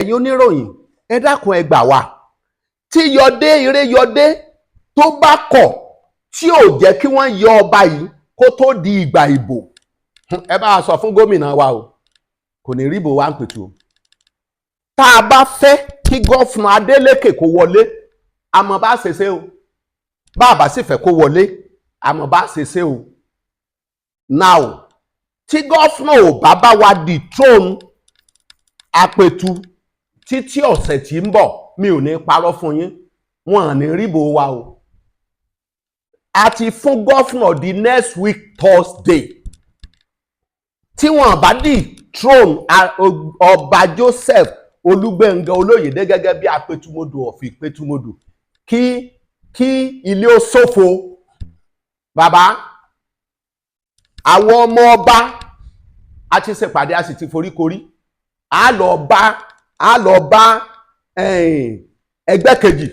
ẹ̀yin oníròyìn ẹ dákun ẹ gbà wá tí Yọdé ire Yọdé tó bá kọ̀ tí ò jẹ́ kí wọ́n yọ ọba yìí kó tó di ìgbà ìbò ẹ bá sọ fún gómìnà wa o kò ní ríbò wá ń pètù o tá a bá fẹ́ kí gọ́fúnà Adeleke kó wọlé àmọ́ bá ṣe ṣe o bá a bá sì fẹ́ kó wọlé àmọ́ bá ṣe ṣe o now tí gọ́fúnà ò bá wa dethrone Apetu títí ọ̀sẹ̀ tí ń bọ̀ mi ò ní parọ́ fún yín wọn à ní ríbò wa o a ti fún gọ́fúnà di next week Thursday tí wọn bá dethrone ọba Joseph Olúgbénga Olóyèdé gẹ́gẹ́ bí Apetumodu of Ipetumodu kí ilé ó ṣòfò bàbá àwọn ọmọ ọba a ti ṣèpàdé a sì ti foríkorí a lọ bá ẹgbẹ́ kejì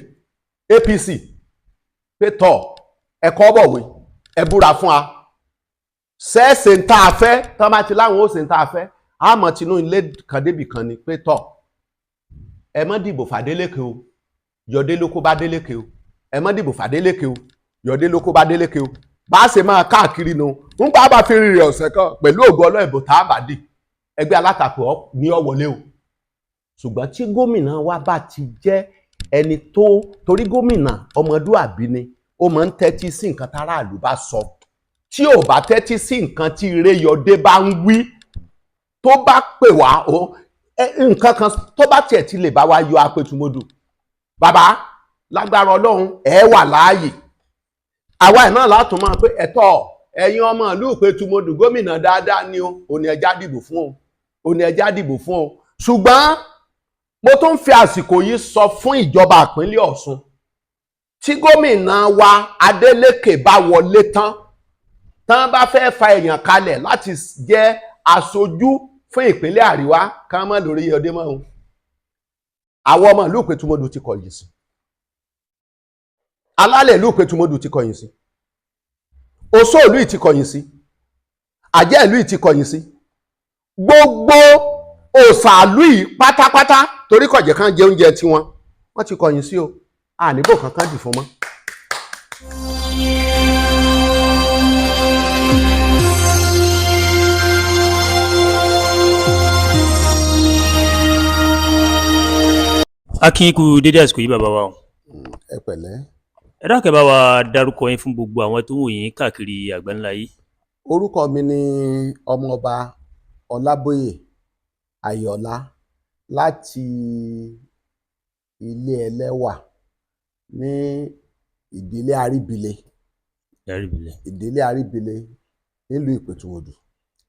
APC pé tọ̀ ẹ̀kọ́ bọ̀wé ẹ búra fún wa ṣẹ́ẹ̀ṣẹ̀ ń tá a fẹ́ tán bá ti láwọn ó ṣe ń tá a fẹ́ àmọ́ tinú ilé kan débì kan ni pé tọ̀ ẹ má dìbò f'Adeleke o Yọdé ló kó bá Adeleke o ẹ má dìbò f'Adeleke o Yọdé ló kó bá Adeleke o bá a ṣe máa káàkiri nu nígbà bá fi rìnrìn ọ̀sẹ̀ kan pẹ̀lú ògo ọlọ́ìbò tá a bá dì ẹgbẹ́ alátakò ní ó wọlé o ṣùgbọ́n tí gómìnà wa bá ti jẹ́ ẹni tó torí gómìnà ọmọdúàbí ni ó máa ń tẹ́tí sí nǹkan táráàlú bá sọ tí ò bá tẹ́tí sí nǹkan tí ire Yọdé bá ń wí tó bá pè wá nǹkan kan tó bá tiẹ̀ ti lè bá wa yọ Apetumodu bàbá lágbára Ọlọ́run ẹ wà láàyè àwa ẹ̀ náà látún máa pé ẹ̀tọ́ ẹ̀yin ọmọ ìlú Ipetumodu gómìnà dáadáa ni o òní ẹja dìbò fún o òní ẹja dìbò fún o ṣùgbọ́n mo tún fi àsìkò yìí sọ fún ìjọba ìpínlẹ̀ Ọ̀ṣun tí gómìnà wa Adeleke bá wọlé tán bá fẹ́ fa èèyàn kalẹ̀ láti jẹ́ aṣojú fún ìpínlẹ̀ Àríwá ká mọ́ lórí Yọdé mọ́ o àwọn ọmọ ìlú Ipetumodu ti kọ̀yìn sí alálẹ̀ ìlú Ipetumodu ti kọ̀yìn sí oṣó ìlú ti kọ̀yìn sí àjẹ́ ìlú ti kọ̀yìn sí gbogbo òṣàlú yìí pátápátá torí kọ̀jẹ̀ kan jẹ oúnjẹ tiwọn wọ́n ti kọ̀yìn sí o àníbò kankan dì fún mọ́. akínkù dédé àsìkò yìí bàbá wa o. ẹ pẹ̀lẹ́. ẹ dákẹ́ bá wa dárúkọ yín fún gbogbo àwọn tó ń wò yín káàkiri àgbáńlá yìí. orúkọ mi ni Ọmọọba Ọlábóyè Ayọ̀lá láti ilé ẹlẹ́wà ní ìdílé Àríbìlé ìdílé Àríbìlé nílùú Ìpẹ̀tùmọ̀dù.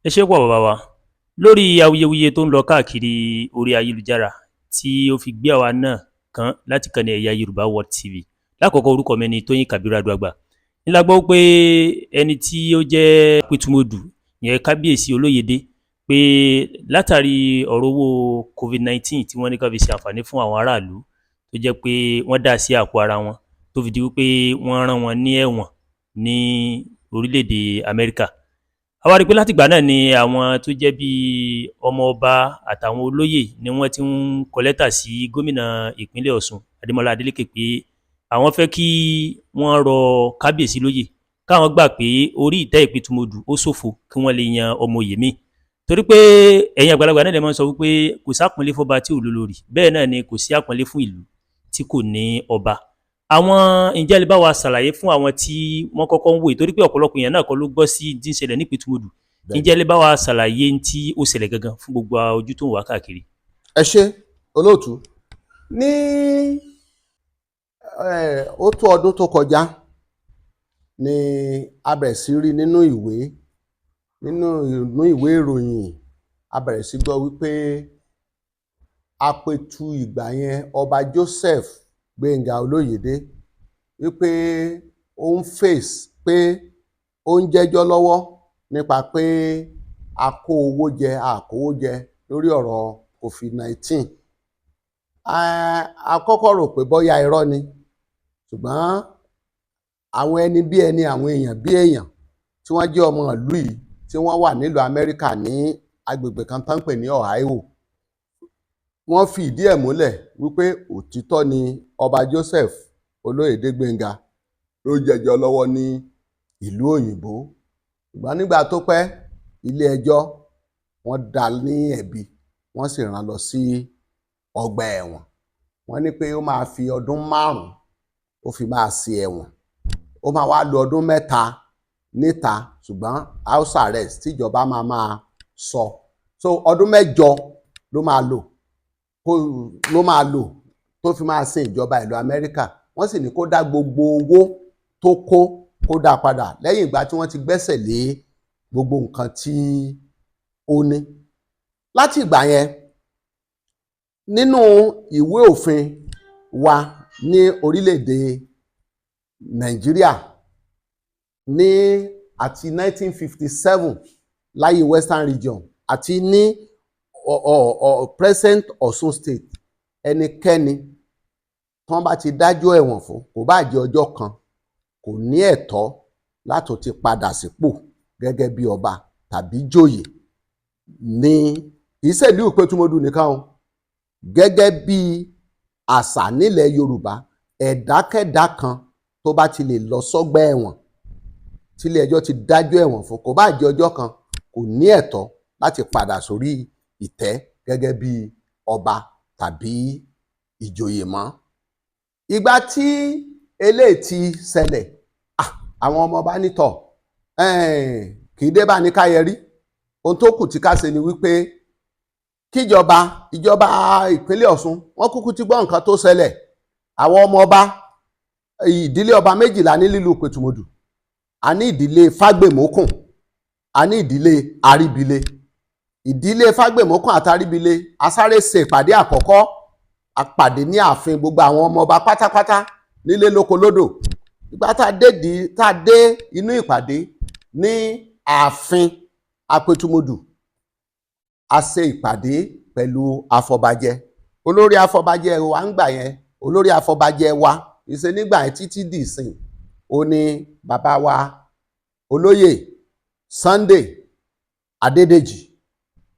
ẹ ṣé pọ̀ bàbá wa lórí awuyewuye tó ń lọ káàkiri orí ayélujára tí ó fi gbé àwa náà kan láti kàn ní ẹ̀yà Yorùbá World TV. lákọ̀ọ́kọ́ orúkọ mi ni Tóyìn Kábírù Adúàgbà. nílá gbọ́ pé ẹni tí ó jẹ́ Apetumodu yẹn kábíyèsí Olóyèdé pé látàrí ọ̀rọ̀ owó COVID-19 tí wọ́n ní ká fi ṣe àǹfààní fún àwọn aráàlú tó jẹ́ pé wọ́n dá sí àpò ara wọn tó fi di wípé wọ́n rán wọn ní ẹ̀wọ̀n ní orílẹ̀-èdè Amẹ́ríkà. a wá rí pé látìgbà náà ni àwọn tó jẹ́ bíi Ọmọọba àtàwọn olóyè ni wọ́n ti ń kọ lẹ́tà sí gómìnà ìpínlẹ̀ Ọ̀ṣun Ademolaadeleke pé àwọn fẹ́ kí wọ́n rọ kábíyèsí lóyè káwọn gbà pé orí ìtẹ́ Ìpetumodu ó ṣòfò kí wọ́n lè yan ọmọ òye míì torí pé ẹ̀yin àgbàlagbà náà lè máa sọ wípé kò sí àpọ́nlé fọ́ba tí ò lólórí bẹ́ẹ̀ náà ni kò sí àpọ́nlé fún ìlú tí kò ní ọba. àwọn ǹjẹ́ lè bá wa ṣàlàyé fún àwọn tí wọ́n kọ́kọ́ ń wò torí pé ọ̀pọ̀lọpọ̀ èèyàn náà kọ́ ló gbọ́ sí tí ń ṣẹlẹ̀ ní Ìpetumodu ǹjẹ́ lè bá wa ṣàlàyé tí ó ṣẹlẹ̀ gangan fún gbogbo ojú tó ń wá káàkiri. ẹ ṣé olóòtú ní ó tó ọdún tó kọjá ni a bẹ̀rẹ̀ sí rí nínú ìwé ìròyìn a bẹ̀rẹ̀ sí gbọ́ wípé Apetu ìgbà yẹn ọba Joseph Gbénga Olóyèdé wípé ó ń fèsì pé ó ń jẹ́jọ́ lọ́wọ́ nípa pé a kó owó jẹ a kó owó jẹ lórí ọ̀rọ̀ COVID-19. a kọ́kọ́ rò pé bóyá irọ́ ni ṣùgbọ́n àwọn ẹni bí ẹni àwọn èèyàn bí èèyàn tí wọ́n jẹ́ ọmọ ìlú yìí tí wọ́n wà nílùú Amẹ́ríkà ní agbègbè kan tán pè ní Ohio wọ́n fi ìdí ẹ̀ múlẹ̀ wípé òtítọ́ ni ọba Joseph Oloyede Gbénga ló jẹjọ́ lọ́wọ́ ní ìlú òyìnbó. Ṣùgbọ́n nígbà tó pẹ́, ilé ẹjọ́ wọ́n dá ní ẹ̀bi, wọ́n sì rán lọ sí ọgbà ẹ̀wọ̀n. Wọ́n ní pé ó máa fi ọdún 5 ó fi máa ṣe ẹ̀wọ̀n. Ó máa wá lo ọdún 3 níta, ṣùgbọ́n house arrest tíjọba máa sọ. So ọdún 8 ló máa lò tó fi máa sin ìjọba ìlú Amẹ́ríkà. Wọ́n sì ní kó dá gbogbo owó tó kó dá padà lẹ́yìn ìgbà tí wọ́n ti gbẹ́sẹ̀ lé gbogbo nǹkan tí ó ní. Láti ìgbà yẹn, nínú ìwé òfin wa ní orílẹ̀-èdè Nàìjíríà ní àti 1957 láyé Western Region àti ní present Ọ̀ṣun State, ẹnikẹ́ni tí wọ́n bá ti dájọ́ ẹ̀wọ̀n fún, kò bá jẹ́ ọjọ́ kan, kò ní ẹ̀tọ́ láti ti padà sípò gẹ́gẹ́ bí ọba tàbí joyè ní ìṣèlú Ipetumodu nìkan o. Gẹ́gẹ́ bí àṣà nílẹ̀ Yorùbá, ẹ̀dákẹ́dá kan tó bá ti lè lọ sọ́gbà ẹ̀wọ̀n tílé ẹjọ́ ti dájọ́ ẹ̀wọ̀n fún, kò bá jẹ́ ọjọ́ kan, kò ní ẹ̀tọ́ láti padà sórí ìtẹ́ gẹ́gẹ́ bí ọba tàbí ìjòyè mọ́. Ìgbà tí eléyìí ti ṣẹlẹ̀, àwọn ọmọọba nítọ̀ kì í dé bá ní káyẹrí. Ohun tó kù tí ká ṣe ni wípé kíjọba ìpínlẹ̀ Ọ̀ṣun wọ́n kúkú ti gbọ́ nǹkan tó ṣẹlẹ̀. Àwọn ọmọọba ìdílé ọba 2 ní lílù Ipetumodu. A ní ìdílé Fágbèmókùn, a ní ìdílé Àríbílé. Ìdílé Fágbèmókùn àti Àríbílé a sáré ṣe ìpàdé àkọ́kọ́, a pàdé ní ààfin gbogbo àwọn ọmọọba pátápátá nílé lóko lódò. Ìgbà tá a dé inú ìpàdé ní ààfin Apetumodu, a ṣe ìpàdé pẹ̀lú afọbajẹ. Olórí afọbajẹ wa ń gbà yẹn, olórí afọbajẹ wa ìṣe nígbà yẹn títí dì ìsìn, ó ní bàbá wa olóyè Sunday Adédèjì.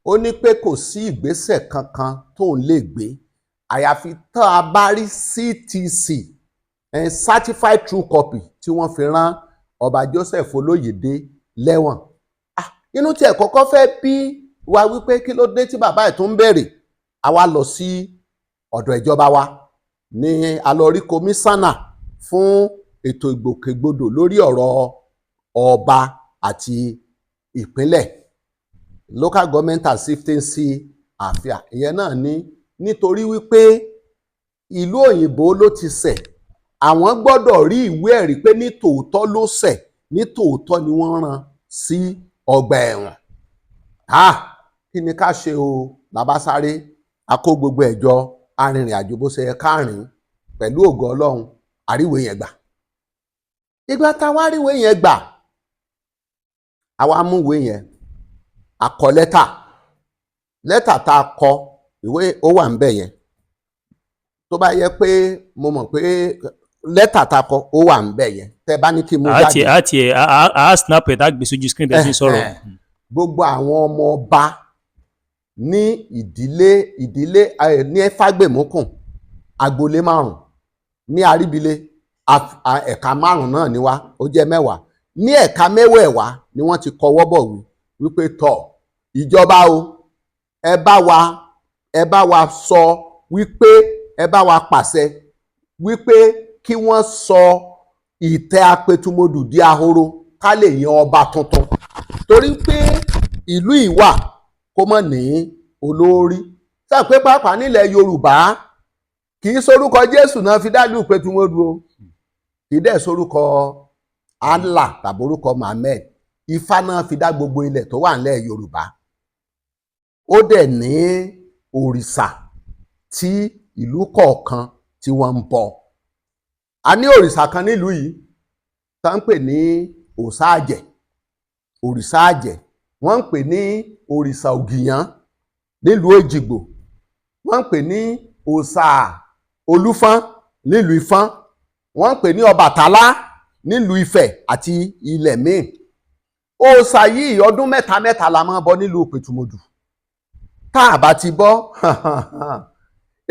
Ó ní pé kò sí ìgbésẹ̀ kankan tó ń lè gbé àyàfi tá a bá rí CTC, certified true copy, tí wọ́n fi rán ọba Joseph Oloyede lẹ́wọ̀n. Inú tí ẹ̀ kọ́kọ́ fẹ́ bí wa wípé kí ló dé tí bàbá ẹ̀ tó ń bẹ̀rẹ̀. A wá lọ sí ọ̀dọ̀ ìjọba wa ní a lọ rí kọmíṣánná fún ètò ìgbòkègbodò lórí ọ̀rọ̀ ọba àti ìpínlẹ̀, local government and chieftaincy affairs. Ìyẹn náà ní nítorí wípé ìlú òyìnbó ló ti ṣẹ̀, àwọn gbọ́dọ̀ rí ìwé ẹ̀rí pé ní tòótọ́ ló ṣẹ̀, ní tòótọ́ ni wọ́n rán sí ọgbà ẹ̀wọ̀n. Kí ni ká ṣe o? Bàbá sáré a kó gbogbo ẹ̀jọ arìnrìn àjò bó ṣe yẹ ká rìn. Pẹ̀lú ògo Ọlọ́run àríwé yẹn gbà. Ìgbà tá a wá ríwé yẹn gbà, a wá mú ìwé yẹn, a kọ lẹ́tà tá a kọ, ìwé ó wà ń bẹ̀ yẹn. Tó bá yẹ pé mo mọ̀ pé lẹ́tà tá a kọ ó wà ń bẹ̀ yẹn, tẹ́ bá ní kí n mú jáde. a snap ẹ̀ tá a gbé sójú screen bẹ́ẹ̀ sí sọ̀rọ̀. Gbogbo àwọn ọmọ ọba ní ìdílé ní Fágbèmókùn agboolé 5, ní Àríbílé ẹ̀ka 5 náà ni wá, ó jẹ́ 10. Ní ẹ̀ka 10 ni wọ́n ti kọwọ́ bọ̀ wípé tọ̀ ìjọba o, ẹ bá wa sọ wípé ẹ bá wa pàṣẹ wípé kí wọ́n sọ ìtẹ́ Apetumodu di ahoro ká lè yan ọba tuntun. Torí pé ìlú ìwà kó mọ̀ ní olórí. Sáà pé pàápàá nílẹ̀ Yorùbá kì í sorúkọ Jésù náà fi dálù Ipetumodu o, kì í dẹ̀ sorúkọ Allah tàbí orúkọ Mohammed. Ifá náà fi dá gbogbo ilẹ̀ tó wà nílẹ̀ Yorùbá. Ó dẹ̀ ní òrìṣà tí ìlú kọ̀ọ̀kan tí wọ́n ń bọ. A ní òrìṣà kan nílùú yìí tá ń pè ní òòṣà àjẹ́, òrìṣà àjẹ́. Wọ́n ń pè ní òrìṣà ògìyán nílùú Èjìgbò. Wọ́n ń pè ní òòṣà Olúfọ́n nílùú Ifọ́n. Wọ́n ń pè ní Ọbàtálá nílùú Ifẹ̀ àti ilẹ̀ míì. Òòṣà yìí ọdún 3 la máa bọ nílùú Ipetumodu. Tá a bá ti bọ́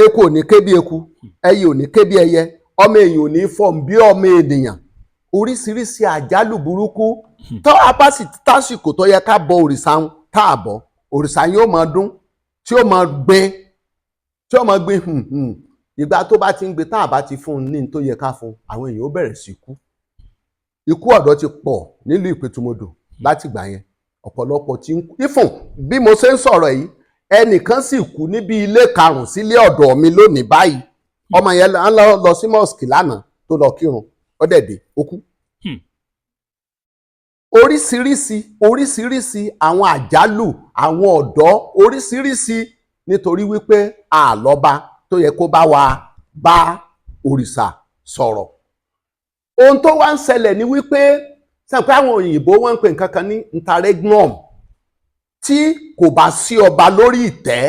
eku ò ní ké bí eku, ẹyẹ ò ní ké bí ẹyẹ, ọmọ èèyàn ò ní fọhùn bí ọmọ ènìyàn. Oríṣiríṣi àjálù burúkú tó a bá sì tásìkò tó yẹ ká bọ òrìṣà ń tá a bọ, òrìṣà yóò máa dún, tí ó máa gbé, tí ó máa gbé ìgbà tó bá ti ń gbé tá a bá ti fún un ní tó yẹ ká fún un, àwọn èèyàn ó bẹ̀rẹ̀ sí kú. Ikú ọ̀dọ́ ti pọ̀ nílùú Ìpetumodu látìgbà yẹn, ọ̀pọ̀lọpọ̀ ti ń kú. Ifun bí mo ṣe ń sọ̀rọ̀ yìí, ẹnìkan sì kú níbi ilé 5 sílé ọ̀dọ̀ mi lónìí báyìí. Ọmọ yẹn lọ sí mosque lánàá tó lọ kírun, ó dẹ̀ dé, ó kú. Oríṣiríṣi àwọn àjálù, àwọn ọ̀dọ́ oríṣiríṣi, nítorí wípé àlọ́ba tó yẹ kó bá wa bá òrìṣà sọ̀rọ̀. Ohun tó wá ń ṣẹlẹ̀ ni wípé sẹ́pẹ́ àwọn òyìnbó wọ́n ń pè nǹkan kan ní interregnum. Tí kò bá sí ọba lórí ìtẹ́,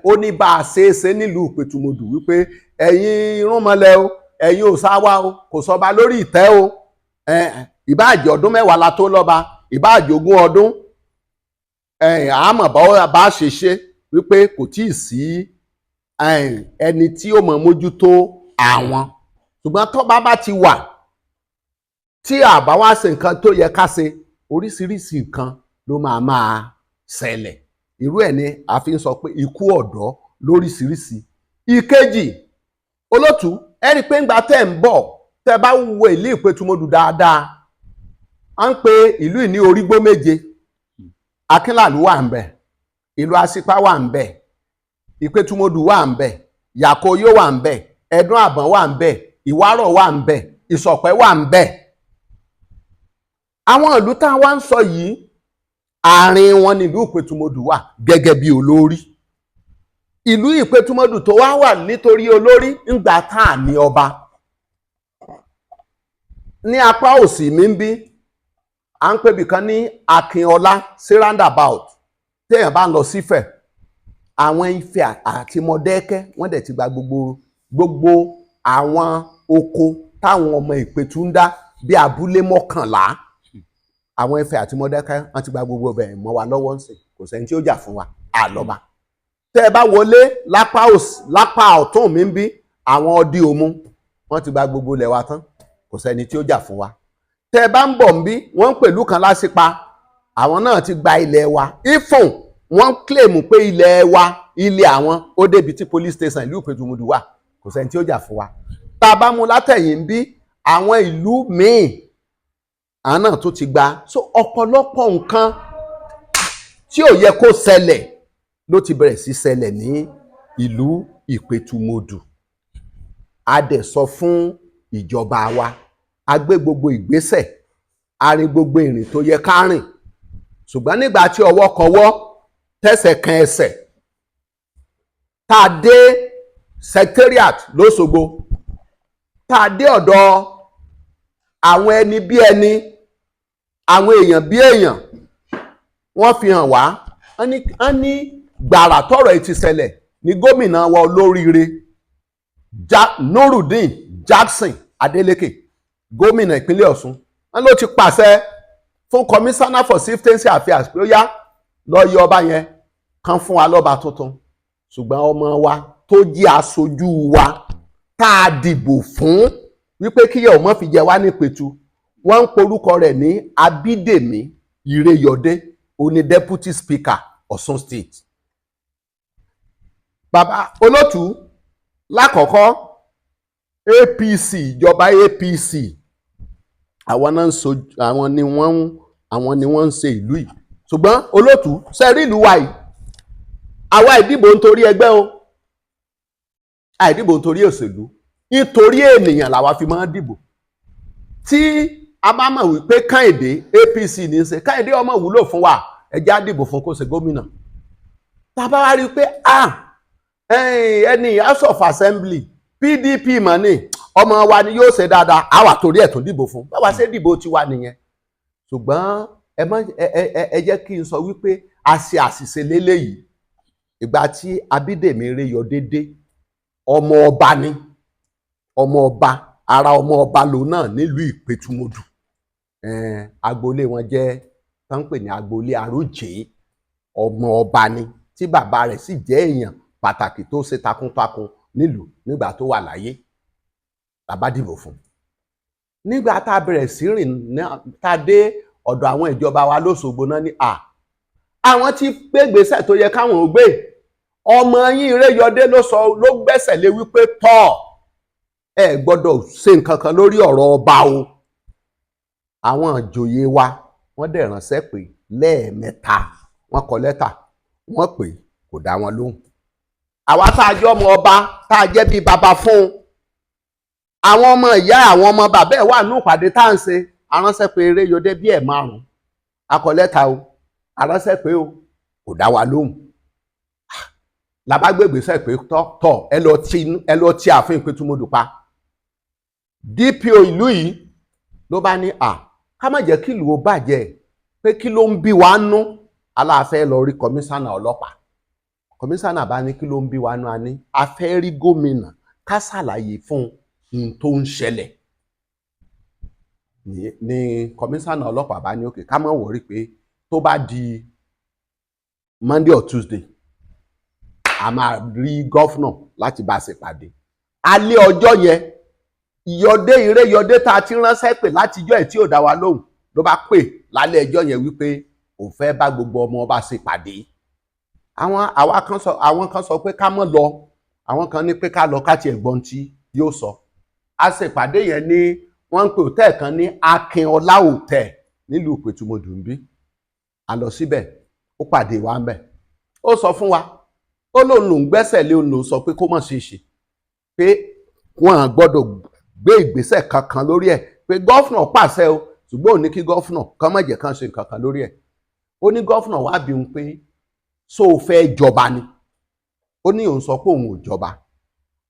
ó ní bá a ṣe é ṣe nílùú Ìpetumodu wípé ẹ̀yin irúnmọlẹ̀ o, ẹ̀yin òòṣà wa o, kò sọba lórí ìtẹ́ o. Ìbáàjẹ́ ọdún 10 la tó lọ́ba, ìbáàjẹ́ 20 ọdún, àmọ́ bá ṣe ṣe wípé kò tíì sí ẹni tí ó mọ̀ mójútó àwọn. Ṣùgbọ́n tọ́ba bá ti wà, tí àbá wá ṣe nǹkan tó yẹ ká ṣe, oríṣiríṣi nǹkan ló máa ṣẹlẹ̀. Irú ẹ̀ ni a fi ń sọ pé ikú ọ̀dọ́ lóríṣiríṣi. Ìkejì, olótùú, ẹ rí i pé ńgbà tẹ́ ń bọ̀, tẹ́ bá wo ìlú Ìpetumodu dáadáa, à ń pe ìlú yìí ní Orígbó Méje. Akínlàlú wà ń bẹ̀, ìlú Asípá wà ń bẹ̀, Ìpetumodu wà ń bẹ̀, Yàkóyó wà ń bẹ̀, Ẹ̀dún Àbọ̀n wà ń bẹ̀, Ìwárọ̀ wà ń bẹ̀, Ìsọ̀pẹ́ wà ń bẹ̀. Àwọn ìlú tá a wá ń sọ yìí, àárín wọn ni ìlú Ìpetumodu wà gẹ́gẹ́ bí olórí. Ìlú Ìpetumodu tó wá wà nítorí olórí ńgbà tá à ní ọba. Ní apá òsì mi ń bí, à ń pè bìkan ní Akínọlá sí roundabout. Téèyàn bá ń lọ sífẹ̀, àwọn Ifẹ̀ àti Mọdákẹ́kẹ́ wọ́n dẹ̀ ti gba gbogbo àwọn oko táwọn ọmọ Ìpẹ̀tù ń dá bí abúlé 11. Àwọn Ifẹ̀ àti Mọdákẹ́kẹ́ wọ́n ti gba gbogbo ọbẹ̀ mọ́ wa lọ́wọ́ ń sìn, kò sẹ́ni tí ó jà fún wa, àlọ́ba. Tẹ́ ẹ bá wọlé lápá ọ̀tún mi ń bí, àwọn Ọdí Òmu wọ́n ti gba gbogbo ilẹ̀ wa tán, kò sẹ́ni tí ó jà fún wa. Tẹ́ ẹ bá ń bọ̀ ń bí, wọ́n ń pèlú kan Lásípa, àwọn náà ti gba ilẹ̀ wa. Ifun wọ́n claim pé ilẹ̀ wa, ilé àwọn ó débi tí police station ìlú Ìpetumodu wà, kò sẹ́ni tí ó jà fún wa. Tá a bá mú látẹ̀yìn ń bí, àwọn ìlú míì àwọn náà tó ti gba. So ọ̀pọ̀lọpọ̀ nǹkan tí ò yẹ kó ṣẹlẹ̀ ló ti bẹ̀rẹ̀ sí ṣẹlẹ̀ ní ìlú Ìpetumodu. A dẹ̀ sọ fún ìjọba wa, a gbé gbogbo ìgbésẹ̀, a rin gbogbo ìrìn tó yẹ ká rìn. Ṣùgbọ́n nígbà tí ọwọ́ kọwọ́, tẹ́sẹ̀ kan ẹsẹ̀, tá a dé secretariat l'Óṣogbo, tá a dé ọ̀dọ̀ àwọn ẹni bí ẹni, àwọn èèyàn bí èèyàn, wọ́n fi hàn wá, wọ́n ní gbàrà tọ́rọ̀ yìí ti ṣẹlẹ̀ ní gómìnà wa olóríire Nurudeen Jackson Adeleke, gómìnà ìpínlẹ̀ Ọ̀ṣun, wọ́n ló ti pàṣẹ fún commissioner for chieftaincy affairs pé ó yá lọ yọ ọba yẹn kan fún wa lọ́ba tuntun. Ṣùgbọ́n ọmọ wa tó jí aṣojú wa tá a dìbò fún wípé kíyẹ̀ ò mọ́ fi jẹ wá ní Ìpẹ̀tù, wọ́n ń porúkọ rẹ̀ ní Abídèmí Ìreyọ̀dé, òní deputy speaker Ọ̀ṣun state. Bàbá olótùú, lákọ̀ọ́kọ́ APC, ìjọba APC, àwọn ni wọ́n ń ṣe ìlú yìí. Ṣùgbọ́n olótùú, ṣe rí ìlú wa yìí, àwa ìdìbò nítorí ẹgbẹ́ o, àìdìbò nítorí òṣèlú, nítorí ènìyàn làwa fi máa ń dìbò. Tí a bá mọ̀ wípé Kẹ́hìndé APC ní í ṣe, Kẹ́hìndé ọmọ wúlò fún wa, ẹ jẹ́ á dìbò fún kó ṣe gómìnà. Tá a bá wá rí i pé ẹni House of Assembly PDP mọ̀ ní ọmọ wa ni yóò ṣe dáadáa, a wà torí ẹ̀ tún dìbò fún, báwa ṣe dìbò tiwa nìyẹn. Ṣùgbọ́n ẹ jẹ́ kí n sọ wípé a ṣe àṣìṣe léléyìí. Ìgbà tí Abídèmí Ìreyọ̀dé dé, ọmọ ọba ni, ọmọ ọba, ara ọmọ ọba lòun náà nílùú Ìpetumodu. Agboolé wọn jẹ́ tán pè ní agboolé Àròjé, ọmọ ọba ni, tí bàbá rẹ̀ sì jẹ́ èèyàn pàtàkì tó ṣe takuntakun nílùú nígbà tó wà láyé la bá dìbò fún. Nígbà tá a bẹ̀rẹ̀ sí rìn tá a dé ọ̀dọ̀ àwọn ìjọba wa lóṣogbo náà ní àwọn tí gbégbèsè tó yẹ káwọn ò gbé. Ọmọ yín Iréyọdé ló gbẹ́sẹ̀ lé wípé ẹ gbọ́dọ̀ ṣe nǹkan kan lórí ọ̀rọ̀ ọba o. Àwọn ìjòyè wa wọ́n dẹ̀ ránṣẹ́ pé lẹ́ẹ̀mẹ́ta wọ́n kọ lẹ́tà wọ́n pè kò dá wọn lóhùn. Àwa tá a jẹ́ ọmọ ọba tá a jẹ́ bíi baba fún àwọn ọmọ ìyá àwọn ọmọ bàbá ẹ̀ wà ní ìpàdé tá à ń ṣe aránṣẹ́ pé Iréyọdé bí ẹ̀ márùn-ún akọ lẹ́tà o aránṣẹ́ pé o kò dá wa lóhùn. Làbágbègbèsẹ̀ pé ẹ lọ tí ààfin Ipetumodu pa. DPO ìlú yìí ló bá ní ká má jẹ́ kí ìlú ó bàjẹ́ pé kí ló ń bí wa nú aláàfẹ́ lọ rí kọmíṣánná ọlọ́pàá. Kọmíṣánná bá ní kí ló ń bí wa nú a ní a fẹ́ rí gómìnà ká ṣàlàyé fún un tó ń ṣẹlẹ̀. Ní kọmíṣánná ọlọ́pàá bá ní òkè ká má wọrí pé tó bá di Monday or Tuesday a máa rí gọ́fúnà láti bá a ṣèpàdé. Alẹ́ ọjọ́ yẹn Iréyọdé tá a ti ránṣẹ́ pè látijọ́ ẹ̀ tí ò dá wa lóhùn ló bá pè lálẹ́ ẹjọ́ yẹn wípé òun fẹ́ bá gbogbo ọmọ ọba ṣèpàdé. Àwọn kan sọ pé ká má lọ, àwọn kan ní pé ká lọ ká tiẹ̀ gbọ́n tí yóò sọ. A ṣèpàdé yẹn ní wọ́n ń pè hòtẹ́ẹ̀ kan ní Akínọlá hòtẹ́ẹ̀ nílùú Ìpètùmọdù ń bí. A lọ síbẹ̀ ó pàdé wa ń bẹ̀. Ó sọ fún wa ó lóun lòún gbẹ́sẹ̀ lé òun lòún sọ pé kó má ṣe ṣe pé wọn gbọ́dọ̀ gbé ìgbésẹ̀ kankan lórí ẹ̀ pé gọ́fúnà pàṣẹ o ṣùgbọ́n òun ní kí gọ́fúnà kán má jẹ́ kán ṣe nǹkan kan lórí ẹ̀. Ó ní gọ́fúnà wá bí òun pé ṣó o fẹ́ jọba ni. Ó ní òun sọ pé òun ò jọba.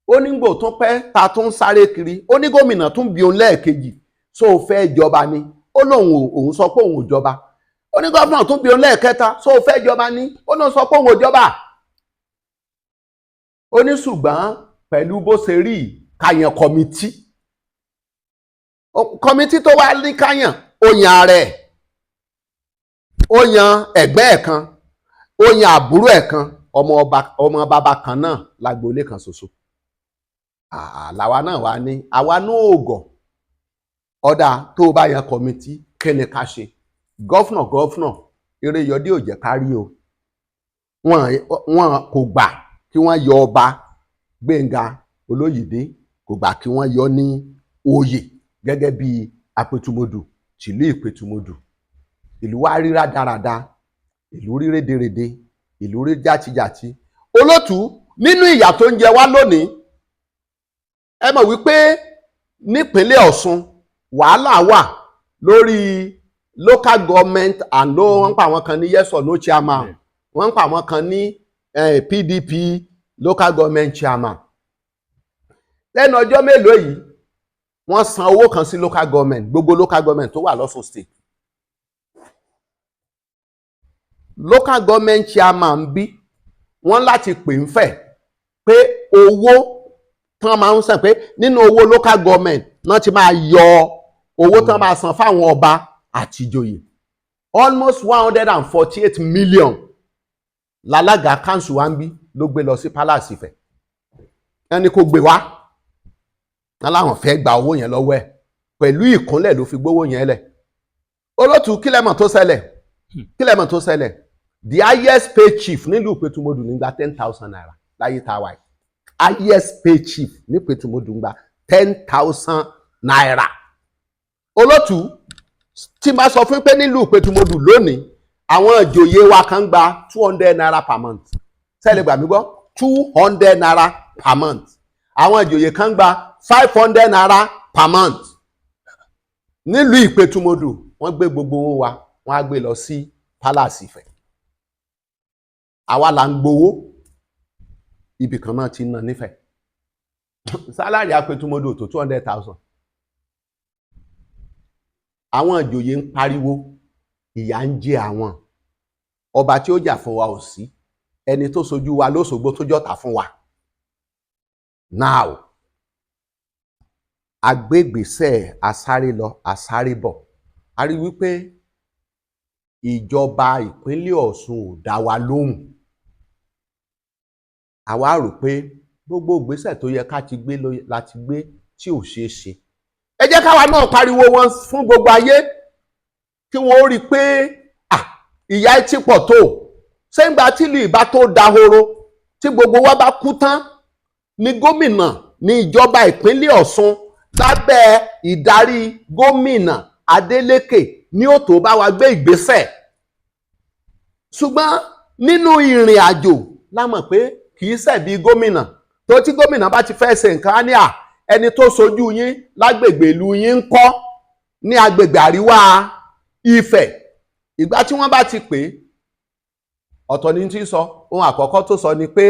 Ó ní gbò tún pẹ́ ta tún sáré kiri. Ó ní gómìnà tún bí òun lẹ́ẹ̀kejì ṣó o fẹ́ jọba ni. Ó lóun òun sọ pé òun ò jọba. Ó ní gọ́fúnà tún bí òun lẹ́ẹ̀kẹta ṣó o fẹ́ jọba ni. Ó lóun sọ pé òun ò jọba. Ó ní ṣùgbọ́n pẹ̀lú bó ṣe rí káyàn kọmití tó wá ní káyàn ó yan ààrẹ ó yan ẹgbẹ́ ẹ̀ kan ó yan àbúrò ẹ̀ kan ọmọ bàbá kan náà lágboolé kan ṣoṣo. Làwa náà wá ní àwa náà ògọ̀ ọ̀dà tó bá yan kọmití kí ni ká ṣe. Gọ́fúnà Iréyọdé ò jẹ́ ká rí o. Wọn kò gbà kí wọ́n yọ ọba Gbénga Olóyèdé kò gbà kí wọ́n yọ ní oyè gẹ́gẹ́ bí Apetumodu tìlú Ipetumodu. Ìlú wa rí rádaràda, ìlú rí rédèrèdè, ìlú rí játijàti. Olótù nínú ìyà tó ń jẹ wá lónìí ẹ mọ̀ wípé nípínlẹ̀ Ọ̀ṣun wàhálà wà lórí local government and wọ́n ń pa àwọn kan ní yes or no chairman, wọ́n ń pa àwọn kan ní PDP local government chairman. Lẹ́nu ọjọ́ mélòó yìí wọ́n san owó kan sí local government, gbogbo local government tó wà l'Ọ̀ṣun state. Local government chairman bí wọ́n láti pè ń fẹ̀ pé owó tán máa ń san pé nínú owó local government náà ti máa yọ owó tán máa san fáwọn ọba àti ìjòyè. Almost 148 million lálága council wa ń bí ló gbé lọ sí palace Ifẹ̀. Ẹni kò gbé wá wọn láwọn fẹ́ gba owó yẹn lọ́wọ́ ẹ̀ pẹ̀lú ìkúnlẹ̀ ló fi gbówó yẹn lẹ̀. Olótù kílẹ̀mọ̀ tó ṣẹlẹ̀ the highest paid chief nílùú Ìpètùmọdù nígbà 10,000 naira láyé tá a wà yìí. Highest paid chief ní Ìpètùmọdù nígbà 10,000 naira. Olótù tí máa sọ fún pé nílùú Ìpètùmọdù lónìí àwọn ìjòyè wa kan gba 200 naira per month. Ṣẹlẹ̀ gbà mí gbọ́ 200 naira per month. Àwọn ìjòyè kan gba 500 naira per month. Nílùú Ìpètùmọdù wọ́n gbé gbogbo owó wa wọ́n á gbé lọ sí palace Ifẹ̀. Àwa là ń gbowó ibì kan náà ti ń ná nífẹ̀ẹ́. Sálárì Apetumodu tó 200,000. Àwọn ìjòyè ń pariwo ìyà ń jẹ àwọn. Ọba tí ó jà fún wa ò sí. Ẹni tó sojú wa lóṣogbo tó jọ́ta fún wa. Now agbègbèsẹ̀ asáré lọ asáré bọ̀ a rí wípé ìjọba ìpínlẹ̀ Ọ̀ṣun ò dá wa lóhùn. àwa rò pé gbogbo ìgbésẹ̀ tó yẹ ká ti gbé láti gbé tí ò ṣeé ṣe. Ẹ jẹ́ káwa náà pariwo wọn fún gbogbo ayé kí wọ́n rí i pé ìyà ẹ ti pọ̀ tó. Ṣé ńgbà tí ìlú ìbá tó dahoro tí gbogbo wa bá kú tán ni gómìnà ní ìjọba ìpínlẹ̀ Ọ̀ṣun lábẹ́ ìdarí gómìnà Adeleke ní ó tó bá wa gbé ìgbésẹ̀? Ṣùgbọ́n nínú ìrìn àjò la mọ̀ pé kì í ṣẹ̀bi gómìnà, tó tí gómìnà bá ti fẹ́ ṣe nǹkan á ní ẹni tó sojú yín lágbègbè ìlú yín ń kọ́ ní agbègbè àríwá Ifẹ̀. Ìgbà tí wọ́n bá ti pè é, ọ̀tọ̀ ni tí ń sọ. Ohun àkọ́kọ́ tó sọ ni pé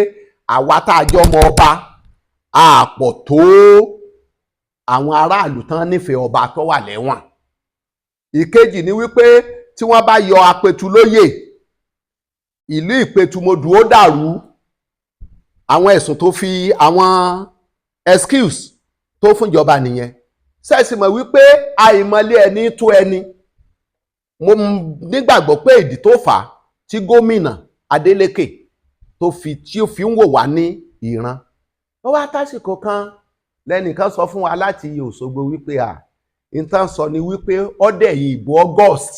àwa tá a jọ ọmọ ọba àpọ̀ tó àwọn aráàlú tán nífẹ̀ẹ́ ọba tó wà lẹ́wọ̀n. Ìkejì ni wípé tí wọ́n bá yọ Apetu lóyè, ìlú Ipetumodu ó dàrú. Àwọn ẹ̀sùn tó fi àwọn excuse tó fúnjọba nìyẹn. Ṣẹ́ẹ̀sì mọ̀ wípé àìmọ̀lé ẹni tó ẹni. Mo nígbàgbọ́ pé ìdí tó fà á tí gómìnà Adeleke tí ó fi ń wò wá ní ìran. Ó wá tásìkò kan lẹ́nìkan sọ fún wa láti Òṣogbo wípé ìtàn sọ ni wípé ọdẹ̀yìn ìbò August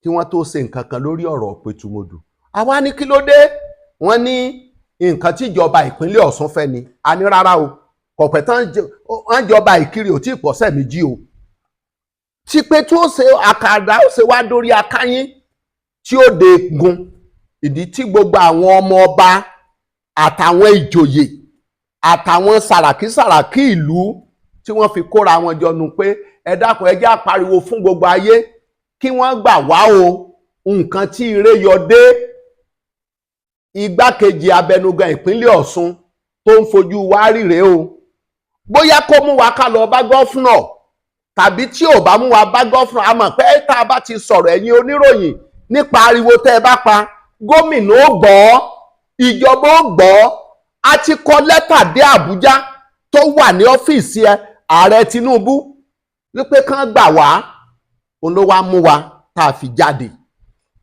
kí wọ́n tó ṣe nǹkan kan lórí ọ̀rọ̀ Apetumodu. Àwa ní kí ló dé? Wọ́n ní nǹkan tí ìjọba ìpínlẹ̀ Ọ̀ṣun fẹ́ ni. A ní rárá o, kọ̀pẹ́ tán jọba Ìkirè ò tí ì pọ̀sẹ̀ méjì o. Tí pé tí ó ṣe àkàdá ó ṣe wá dórí akáyín tí ó de gun. Ìdí tí gbogbo àwọn ọmọ ọba àtàwọn ìjòyè àtàwọn sàràkí ìlú tí wọ́n fi kóra wọn jọ nù pé ẹ dákun ẹ jẹ́ á pariwo fún gbogbo ayé kí wọ́n gbà wá o. Nǹkan tí ire yọ dé. Igbákejì abẹnugan ìpínlẹ̀ Ọ̀ṣun tó ń fojú wa ríre o. Bóyá kó mú wa ká lọ bá gọ́fúnà, tàbí tí ò bá mú wa bá gọ́fúnà, a mọ̀ pé tá a bá ti sọ̀rọ̀ ẹ̀yin oníròyìn nípa ariwo tẹ́ ẹ bá pa, gómìnà ó gbọ́, ìjọba ó gbọ́. A ti kọ lẹ́tà dé Àbújá tó wà ní ọ́fíìsì ààrẹ Tinubu wípé kán gbà wá. Òun ló wá mú wa tá a fi jáde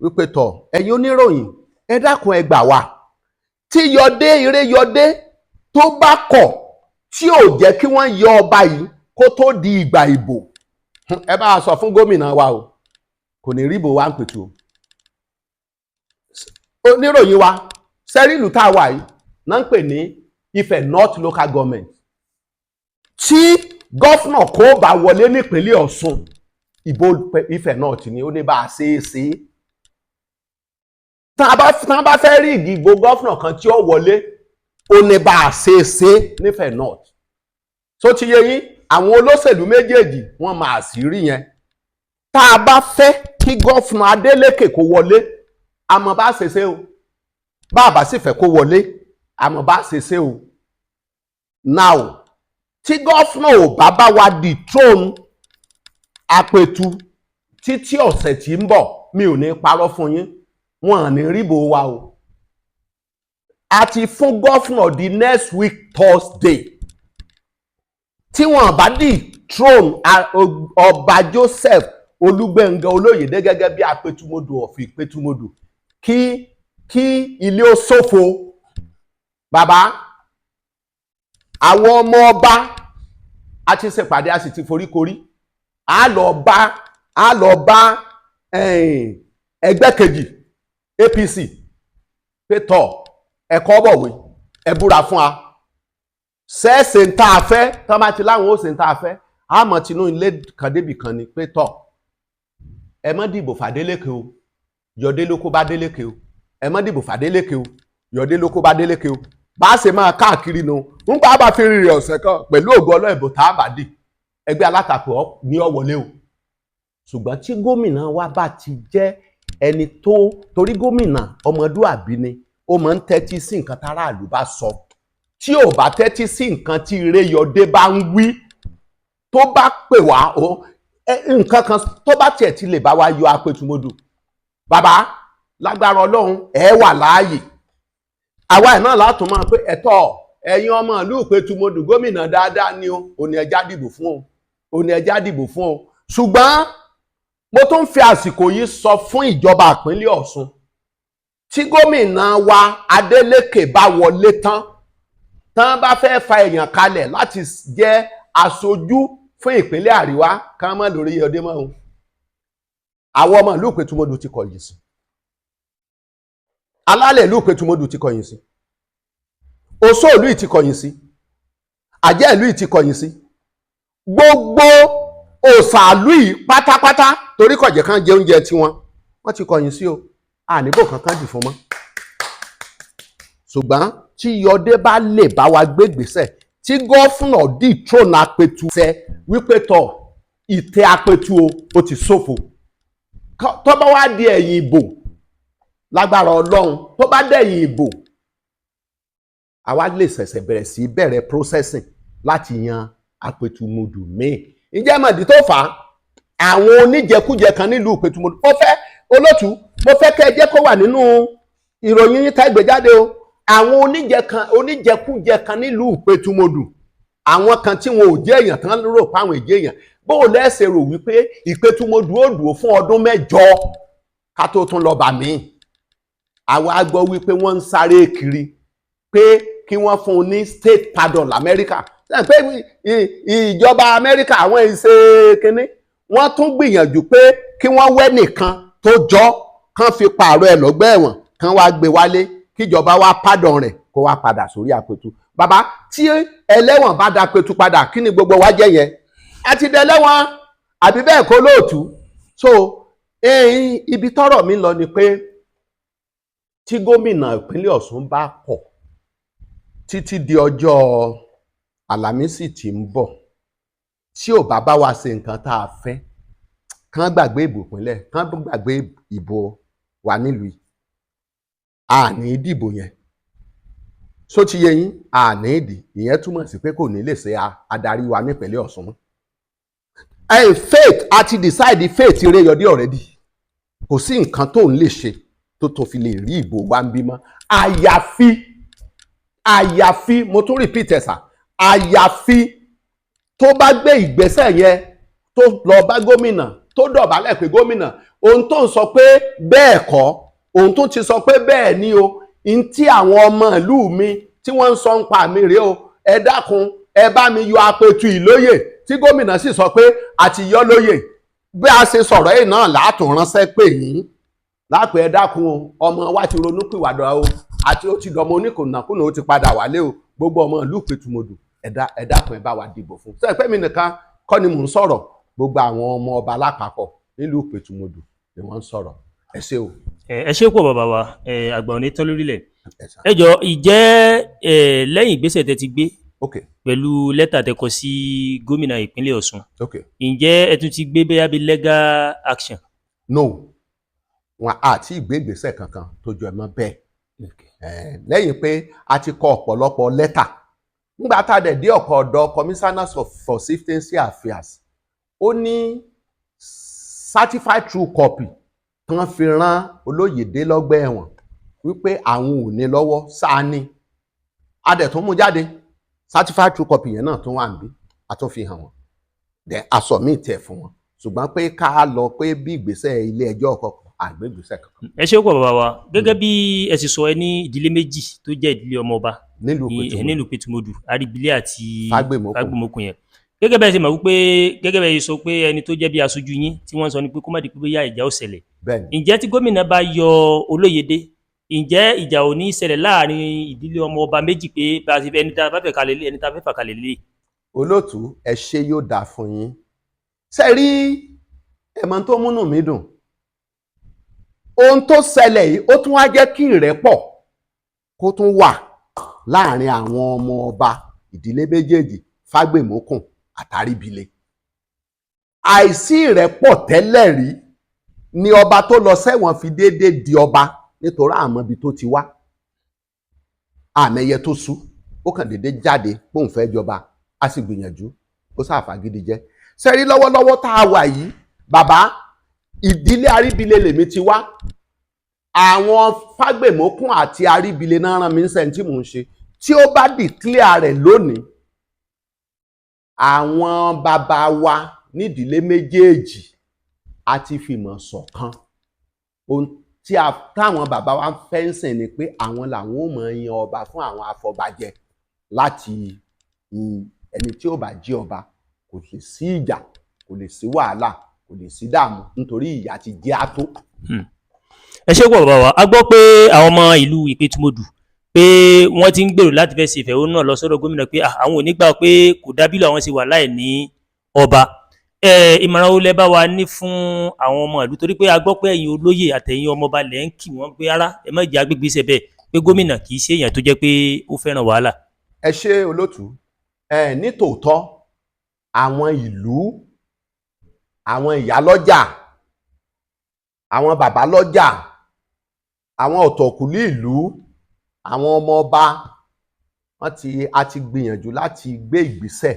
wípé tọ̀ ẹ̀yin oníròyìn ẹ dákun ẹ gbà wá. Tí ire yọdé tó bá kọ̀ tí ò jẹ́ kí wọ́n yọ ọba yìí kó tó di ìgbà ìbò, ẹ bá a sọ fún gómìnà wa o, kò ní rí ìbò wa ń pètù o. Oníròyìn wa sẹ́rí ìlú tá a wà yìí náà ń pè ní Ifẹ̀ North Local Government. Tí gọ́fúnà kó bá wọlé nípínlẹ̀ Ọ̀ṣun, ìbò Ifẹ̀ North ni ó ní bá a ṣe é ṣe. Tán bá fẹ́ rí ìdìbò gọ́fúnà kan tí ó wọlé, ó ní bá a ṣe é ṣe nífẹ̀ North. Tó ti yé yín, àwọn olóṣèlú méjèèjì wọ́n máa sì rí yẹn. Tá a bá fẹ́ kí gọ́fúnà Adeleke kó wọlé, àmọ́ bá ṣe ṣe o. Bá a bá sì fẹ́ kó wọlé, àmọ́ bá ṣe ṣe o. Now, tí gọ́fúnà ò bá wa dethrone Apetu títí ọ̀sẹ̀ tí ń bọ̀, mi ò ní parọ́ fún yín, wọn ò ní ríbò wa o. A ti fún gọ́fúnà di next week Thursday. Tí wọ́n bá dethrone ọba Joseph Olúgbénga Oloyede gẹ́gẹ́ bí Apetumodu of Ipetumodu, kí ilé ó ṣòfò. Bàbá, àwọn ọmọ ọba a ti ṣèpàdé, a sì ti foríkorí. A lọ bá ẹgbẹ́ kejì APC pé tọ̀ ẹ̀kọ́ bọ̀wé ẹ búra fún wa. Ṣẹ́ẹ̀ṣẹ̀ ń tá a fẹ́, tán bá ti láwọn ó ṣe ń tá a fẹ́, àmọ́ tinú ilé kan débì kan ni pé tọ̀ ẹ má dìbò f'Adeleke o, yọdé ló kó bá Adeleke o. Ẹ má dìbò f'Adeleke o, yọdé ló kó bá Adeleke o. Bá a ṣe máa káàkiri nu ń bá fi rìnrìn ọ̀sẹ̀ kan pẹ̀lú ògo Ọlọ́run ìbò tá a bá dì, ẹgbẹ́ alátakò ní ó wọlé o. Ṣùgbọ́n tí gómìnà wa bá ti jẹ́ ẹni torí gómìnà ọmọdúàbí ni, ó máa ń tẹ́tí sí nǹkan táráàlú bá sọ. Tí ò bá tẹ́tí sí nǹkan tí ire yọdé bá ń wí, tó bá pè wá nǹkan kan tó bá tiẹ̀ ti lè bá wa yọ Apetumodu, bàbá lágbára Ọlọ́run ẹ wà láàyè. Àwa ẹ̀ náà látún máa pé ẹ̀tọ́ ẹ̀yin ọmọ ìlú Apetumodu gómìnà dáadáa ni o, òní ẹja dìbò fún o, òní ẹja dìbò fún o. Ṣùgbọ́n mo tún fi àsìkò yìí sọ fún ìjọba ìpínlẹ̀ Ọ̀ṣun tí gómìnà wa Adeleke bá wọlé tán bá fẹ́ fa èèyàn kalẹ̀ láti jẹ́ aṣojú fún ìpínlẹ̀ àríwá kán mọ́ lórí ọdẹ mọ́ òun. Àwọn ọmọ ìlú Ipetumodu ti kọ̀yìn sí, alálẹ̀ ìlú Ipetumodu ti kọ̀yìn sí, oṣó ìlú yìí ti kọ̀yìn sí, àjẹ́ ìlú yìí ti kọ̀yìn sí, gbogbo òṣàlú yìí pátápátá torí kọ̀jẹ̀ kan jẹ oúnjẹ tiwọn wọ́n ti kọ̀yìn sí o, àníbò kankan dì fún mọ́. Ṣùgbọ́n tí Yọdé bá lè bá wa gbé ìgbésẹ̀ tí gọ́fúnà dethrone Apetu ṣe wípé tọ̀ ìtẹ́ Apetu o ti ṣòfò, tó bá wá di ẹ̀yìn ìbò lágbára Ọlọ́run, tó bá dẹ̀yìn ìbò àwa lè ṣẹ̀ṣẹ̀ bẹ̀rẹ̀ sí bẹ̀rẹ̀ processing láti yan Apetumodu míì. Ǹjẹ́ mọ̀dí tó fà á? Àwọn oníjẹkújẹ kan nílùú Ipetumodu, ó fẹ́ olótú, mo fẹ́ kẹ́ ẹ jẹ́ kó wà nínú ìròyìn yín tá gbé jáde o. Àwọn oníjẹkújẹ kan nílùú Ipetumodu, àwọn kan tí wọn ò jẹ́ èèyàn tán rò pé àwọn èjì èèyàn, bó o lẹ́sẹ̀ rò wípé Ipetumodu ó dúró fún ọdún 8 ká tó tún lọ bà mí. Àwa gbọ́ wípé wọ́n ń sáré kiri pé kí wọ́n fún un ní state pardon l'Amẹ́ríkà. Pé ìjọba Amẹ́ríkà àwọn ìṣe kínní, wọ́n tún gbìyànjú pé kí wọ́n wẹ́ nìkan tó jọ kán fi pààrọ̀ ẹ̀ lọ́gbà ẹ̀wọ̀n kán wá gbé wálé kíjọba wá pardon rẹ̀ kó wá padà sórí Apetu. Bàbá, tí ẹlẹ́wọ̀n bá da Apetu padà, kí ni gbogbo wa jẹ́ yẹn? A ti dẹlẹ́wọ̀n, àbí bẹ́ẹ̀ kọ́ lóòtú? So ibi tọ́rọ̀ mi lọ ni pé tí gómìnà ìpínlẹ̀ Ọ̀ṣun bá kọ̀ títí di ọjọ́ Àlàmísì tí ń bọ̀, tí ò bá bá wa ṣe nǹkan tá a fẹ́, kán gbàgbé ìbò ìpínlẹ̀, kán gbàgbé ìbò wa nílùú yìí, àní ìdìbò yẹn. Só ti yé yín? Àní ìdì, ìyẹn túmọ̀ sí pé kò ní lè ṣe adarí wa nípínlẹ̀ Ọ̀ṣun mọ́. Faith a ti decide faith Oloyede already, kò sí nǹkan tó ń lè ṣe tó fi lè rí ìbò wa ń bímọ. Àyàfi mo tún repeat ẹ̀ sà, àyàfi tó bá gbé ìgbésẹ̀ yẹn tó lọ bá gómìnà tó dọ̀bálẹ̀ pé gómìnà ohun tó ń sọ pé bẹ́ẹ̀ kọ́, ohun tó ti sọ pé bẹ́ẹ̀ ni o, n tí àwọn ọmọ ìlú mi tí wọ́n ń sọ ń pa mí rèé o, ẹ dákun ẹ bá mi yọ Apetu ìlóyè, tí gómìnà sì sọ pé àti yọ lóyè. Bí a ṣe sọ̀rọ̀ yìí náà látún ránṣẹ́ pè yín lápẹ́ ẹ dákun ọmọ wa ti ronúpìwàdà o, àti ó ti dọmọ oníkùnàkùnà ó ti padà wálé o, gbogbo ọmọ ìlú Ipetumodu ẹ dákun ẹ bá wa dìbò fún. Ṣé pé mi nìkan kọ́ ni mò ń sọ̀rọ̀, gbogbo àwọn ọmọ ọba lápapọ̀ nílùú Ipetumodu ni wọ́n ń sọ̀rọ̀. Ẹ ṣé o. Ẹ ṣé pọ̀ bàbá wa, àgbà òní tán lórílẹ̀. Ẹ jọ ìjẹ́ lẹ́yìn ìgbésẹ̀ tẹ́ ti gbé pẹ̀lú lẹ́tà tẹ́ kọ sí gómìnà ìpínlẹ̀ Ọ̀ṣun, ǹjẹ́ ẹ tún ti gbé bẹ́yà bí legal action? No, wọn àti ìgbé ìgbésẹ̀ kankan tó jọ ẹmọ bẹ́ẹ̀. Lẹ́yìn pé a ti kọ ọ̀pọ̀lọpọ̀ lẹ́tà, nígbà tá a dẹ̀ dé ọ̀dọ̀ commissioners for safety affairs, ó ní certified true copy tán fi rán Oloyede lọ́gbà ẹ̀wọ̀n wípé àwọn ò ní lọ́wọ́ sáà ní. A dẹ̀ tún mú jáde, certified true copy yẹn náà tún wà níbí, a tún fi hàn wọ́n, then a submit ẹ̀ fún wọn. Ṣùgbọ́n pé ká lọ pé bí ìgbésẹ̀ ilé ẹjọ́ kọ̀ọ̀kan àgbé ìgbésẹ̀ kankan. Ẹ ṣé pọ̀ bàbá wa, gẹ́gẹ́ bí ẹ sì sọ ẹ ní ìdílé méjì tó jẹ́ ìdílé ọmọọba nílùú Ipetumodu, Aríbilé àti Fágbèmókun yẹn. Gẹ́gẹ́ bẹ́ẹ̀ ṣe mọ̀ wípé gẹ́gẹ́ bẹ́ẹ̀ sọ pé ẹni tó jẹ́ bí aṣojú yín tí wọ́n sọ ni pé kó má di pé bóyá ìjà ó ṣẹlẹ̀. Ǹjẹ́ tí gómìnà bá yọ Oloyede, ǹjẹ́ ìjà ò ní ṣẹlẹ̀ láàrin ìdílé ọmọọba méjì pé bá a ti fẹ́ ẹni tá a fẹ́ kalẹ̀ lé ẹni tá a fẹ́ fà kalẹ̀ lé? Olóòtú, ẹ ṣé yóò dáa fún yín. Ṣé rí ẹ̀mọ́ tó múnú mi dùn? Ohun tó ṣẹlẹ̀ yìí ó tún wá jẹ́ kí ìrẹ́pọ̀ kó tún wà láàrin àwọn ọmọ ọba ìdílé méjèèjì Fágbèmókun àtàríbilé. Àìsí ìrẹ́pọ̀ tẹ́lẹ̀ rí ni ọba tó lọ sẹ́wọ̀n fi déédéé di ọba nítorí àmọ́ ibi tó ti wá. Àmẹ́yẹ tó sú, ó kàn déédéé jáde póun fẹ́ jọba, a sì gbìyànjú, ó ṣàfagídí jẹ́. Ṣé rí lọ́wọ́lọ́wọ́ tá a wà yìí, bàbá, ìdílé Aríbilé lèmi ti wá. Àwọn Fágbèmókun àti Aríbilé náà rán mi ń sẹ́ni tí mò ń ṣe. Tí ó bá declare rẹ̀ lónìí, àwọn bàbá wa nídìílé méjèèjì a ti fìmọ̀ ṣọ̀kan. Ohun táwọn bàbá wa ń fẹ́ ń sìn ni pé àwọn làwọn ò mọ̀ yan ọba fún àwọn afọbajẹ láti ẹni tí ó bá jí ọba kò lè sí ìjà kò lè sí wàhálà kò lè sí dààmú nítorí ìyà ti jẹ́ àtó. ẹ ṣé pọ̀ bàbá wa a gbọ́ pé àwọn ọmọ ìlú Ìpẹ̀tùmọdù pé wọ́n ti ń gbèrò láti fẹ́ ṣe ìfẹ̀hónú náà lọ sọ́dọ̀ gómìnà pé àwọn ò ní gbà pé kò dábí làwọn ṣe wà láì ní ọba. Ìmọ̀ràn wo lẹ bá wa ní fún àwọn ọmọ ìlú torí pé a gbọ́ pé ẹ̀yin olóyè àtẹ̀yin ọmọọba lẹ̀ ń kì wọ́n pé rárá ẹ má jẹ́ agbègbè iṣẹ́ bẹ́ẹ̀ pé gómìnà kì í ṣe èèyàn tó jẹ́ pé ó fẹ́ràn wàhálà. ẹ ṣé olótùú ní tòótọ́ àwọn ìlú àwọn ìyálọ́jà àwọn bàbálọ́jà àwọn ọ̀tọ̀kùlú ìlú àwọn ọmọọba a ti gbìyànjú láti gbé ìgbésẹ̀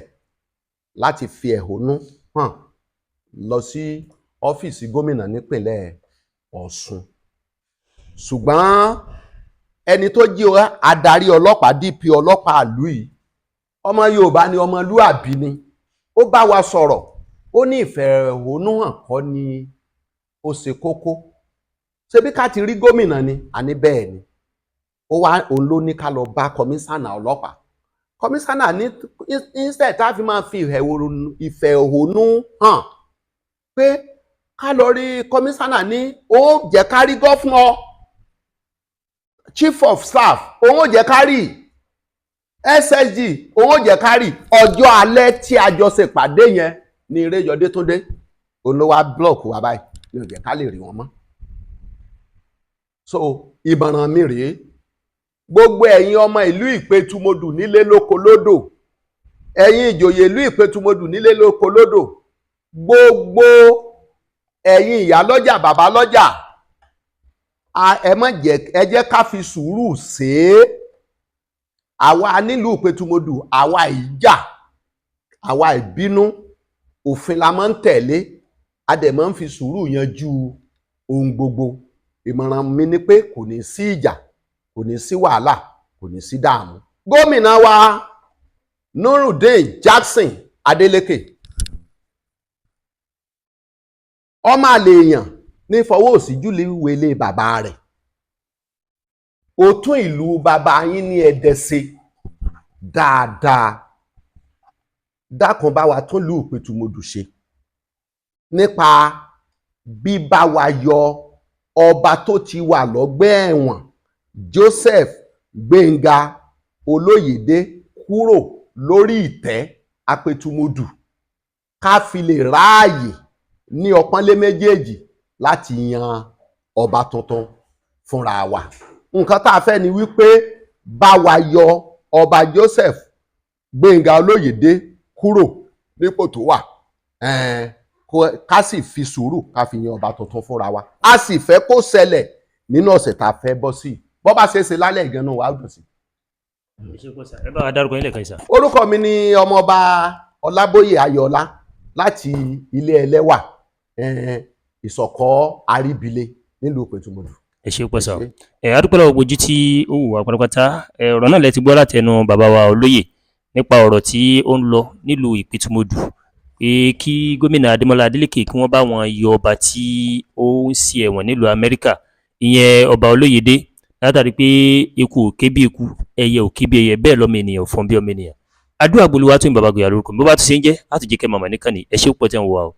láti fi ẹ̀hónú hàn lọ sí ọ́fíìsì gómìnà nípìnlẹ̀ Ọ̀ṣun ṣùgbọ́n ẹni tó jẹ́ adarí ọlọ́pàá DP ọlọ́pàá ìlú yìí ọmọ Yorùbá ni ọmọlúàbí ni ó bá wa sọ̀rọ̀ ó ní ìfẹ̀hónúhàn kọ́ ni ó ṣe kókó ṣebí ká ti rí gómìnà ni àní bẹ́ẹ̀ ni òun ló ní ká lọ bá kọmíṣánná ọlọ́pàá kọmíṣánná ní instead tá a fi máa fi ìfẹ̀hónú hàn pé ká lọ rí kọmíṣánná ní ó jẹ́ ká rí gọ́fúnà chief of staff òun ò jẹ́ ká rí SSG òun ò jẹ́ ká rí ọjọ́ alẹ́ tí a jọ ṣèpàdé yẹn ní Ìrẹ́jọdé tó dé òun ló wá blọọkù wa báyìí ní ò jẹ́ ká lè rí wọn mọ́. So ìmọ̀ràn mi rèé gbogbo ẹ̀yin ọmọ ìlú Ìpẹ̀tùmọdù nílé lóko lódò ẹ̀yin ìjòyè ìlú Ìpẹ̀tùmọdù nílé lóko lódò gbogbo ẹ̀yin ìyálọ́jà bàbálọ́jà ẹ jẹ́ ká fi sùúrù ṣe é àwa nílùú Ìpẹ̀tùmọdù àwa ìjà àwa ìbínú òfin la máa ń tẹ̀lé a dẹ̀ máa ń fi sùúrù yanjú ohun gbogbo ìmọ̀ràn mi ni pé kò ní sí ìjà kò ní sí wàhálà kò ní sí dààmú. Gómìnà wa Nurudeen Jackson Adeleke ọmọ àlè èèyàn ní fọwọ́ òsì júlé wele bàbá rẹ̀ ó tún ìlú bàbá yín ní Ẹdẹ ṣe dáadáa dákun bá wa tún ìlú Ìpẹ̀tùmọdù ṣe nípa bíbá wa yọ ọba tó ti wà lọ́gbà ẹ̀wọ̀n Joseph Gbénga Olóyèdé kúrò lórí ìtẹ́ Apetumodu ká fi lè ráàyè ní ọpọ́nlé méjèèjì láti yan ọba tuntun fúnra wa. Nǹkan tá a fẹ́ ni wípé bá wa yọ ọba Joseph Gbénga Olóyèdé kúrò nípò tó wà ká sì fi sùúrù ká fi yan ọba tuntun fúnra wa. A sì fẹ́ kó ṣẹlẹ̀ nínú ọ̀sẹ̀ tá a fẹ́ bọ́ sí i bọ́ bá ṣe é ṣe lálẹ́ ìgànnà wa dùn sí. ẹ bá wa dárúkọ yín lẹ́ẹ̀kan ìsà. Orúkọ mi ni ọmọọba Ọlábóyè Ayọ̀ọ́lá láti ilé ẹlẹ́wà ìsọ̀kọ́ Àríbílé nílùú Ìpẹ̀tùmọdù. ẹ ṣé pọ̀ sà adúpẹ́ lọ́wọ́ ojú tí ó wù wá pátápátá ọ̀rọ̀ náà lẹ ti gbọ́ látẹnu bàbá wa olóyè nípa ọ̀rọ̀ tí ó ń lọ nílùú Ìpẹ̀tùmọdù pé kí gómìnà ademolaadeleke kí wọ́n bá wọn yọ ọba tí ó ń ṣe ẹ̀wọ̀n nílùú Amẹ́ríkà ìyẹn ọba Olóyèdé látàrí pé eku ò ké bí eku ẹyẹ ò ké bí ẹyẹ bẹ́ẹ̀ lọ́mọ ènìyàn ò fọ́n bí ọmọ ènìyàn. Adúàgbòlúwatúyìn bàbá Gòyà lórúkọ mi bó bá tún ṣe ń jẹ́ á tún jẹ́ kẹ́ màmá nìkan ni ẹ ṣé púpọ̀ tẹ́ ń wò wá o.